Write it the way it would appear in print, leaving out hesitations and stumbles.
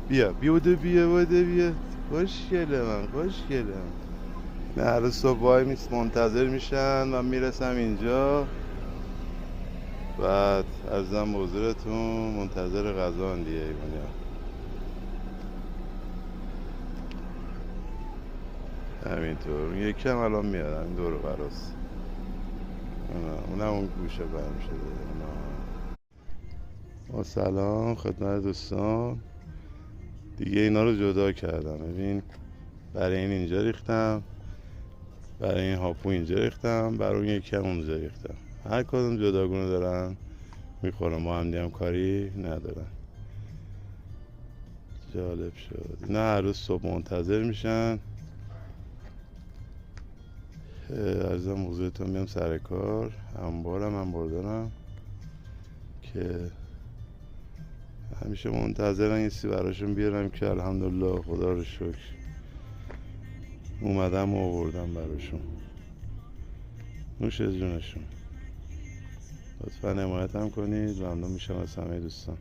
بیا بیا بوده بیا بوده بیا. خوشگله من خوشگله. نه هر روز صبح وای میست منتظر میشن من میرسم اینجا، بعد ارزم به حضورتون منتظر غذا دیگه ایمونیا. همینطور اون یکی هم الان میاد همین دور و براست. اونم اون گوشه برم شده. با سلام خدمت دوستان. دیگه اینا رو جدا کردم. ببین برای این اینجا ریختم، برای این هاپو اینجا ریختم، برای اون یکی هم اونجا ریختم. هر کدوم جداگونه دارن میخورم، با هم کاری ندارن. جالب شد. اینا هر روز صبح منتظر میشن. عرضم حضورتون میام سر کار. انبار دارم که همیشه منتظرن یه سی براشون بیارم که الحمدلله خدا رو شکر اومدم و آوردم براشون. نوش جونشون. لطفا حمایت هم کنید. ممنون میشم از همه دوستان.